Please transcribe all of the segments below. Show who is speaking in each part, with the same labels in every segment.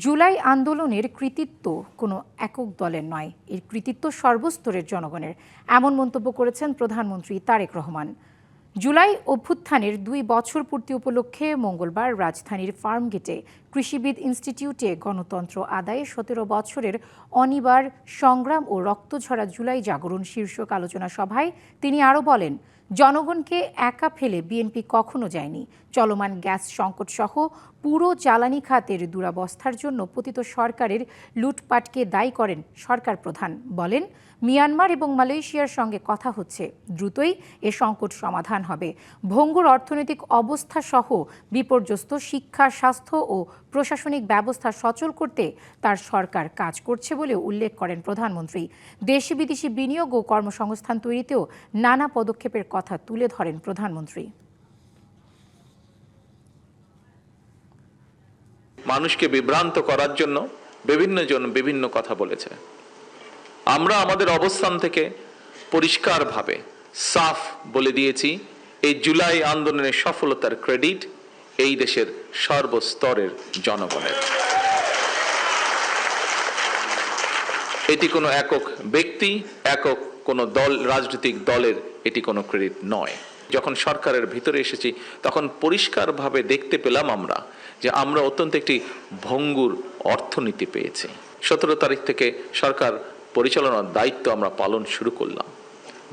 Speaker 1: জুলাই আন্দোলনের কৃতিত্ব কোনো একক দলের নয়, এর কৃতিত্ব সর্বস্তরের জনগণের, এমন মন্তব্য করেছেন প্রধানমন্ত্রী তারেক রহমান। জুলাই অভ্যুত্থানের 2 বছর পূর্তি উপলক্ষে মঙ্গলবার রাজধানীর ফার্মগেটে কৃষিবিদ ইনস্টিটিউটে গণতন্ত্র আদায়ে 17 বছরের অনিবার সংগ্রাম ও রক্তঝরা জুলাই জাগরণ শীর্ষক আলোচনা সভায় তিনি আরও বলেন, জনগণকে একা ফেলে বিএনপি কখনো যায়নি। চলমান গ্যাস সংকট সহ পুরো জ্বালানি খাতের দুরবস্থার জন্য পতিত সরকারের লুটপাটকে দায়ী করেন সরকার প্রধান। বলেন, মিয়ানমার এবং মালয়েশিয়ার সঙ্গে কথা হচ্ছে, দ্রুতই এ সংকট সমাধান হবে। ভঙ্গুর অর্থনৈতিক অবস্থা সহ বিপর্যস্ত শিক্ষা, স্বাস্থ্য ও প্রশাসনিক ব্যবস্থা সচল করতে তার সরকার কাজ করছে বলে উল্লেখ করেন প্রধানমন্ত্রী। দেশি বিদেশি বিনিয়োগ ও কর্মসংস্থান তৈরিতেও নানা পদক্ষেপের কথা তুলে ধরেন প্রধানমন্ত্রী।
Speaker 2: মানুষকে বিভ্রান্ত করার জন্য বিভিন্ন জন বিভিন্ন কথা বলেছে। আমরা আমাদের অবস্থান থেকে পরিষ্কারভাবে সাফ বলে দিয়েছি, এই জুলাই আন্দোলনের সফলতার ক্রেডিট এই দেশের সর্বস্তরের জনগণের। এটি কোনো একক ব্যক্তি, একক কোনো দল, রাজনৈতিক দলের এটি কোনো ক্রেডিট নয়। যখন সরকারের ভিতরে এসেছি তখন পরিষ্কারভাবে দেখতে পেলাম আমরা যে আমরা অত্যন্ত একটি ভঙ্গুর অর্থনীতি পেয়েছি। 17 তারিখ থেকে সরকার পরিচালনার দায়িত্ব আমরা পালন শুরু করলাম।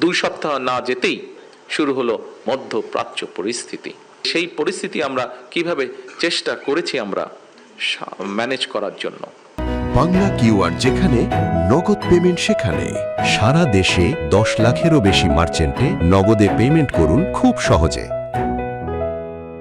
Speaker 2: 2 সপ্তাহ না যেতেই শুরু হলো মধ্যপ্রাচ্য পরিস্থিতি। সেই পরিস্থিতি আমরা কিভাবে চেষ্টা করেছি আমরা ম্যানেজ করার জন্য।
Speaker 3: বাংলা কিউআর যেখানে নগদ পেমেন্ট সেখানে। সারা দেশে 10 লাখেরও বেশি মার্চেন্টে নগদে পেমেন্ট করুন খুব সহজে।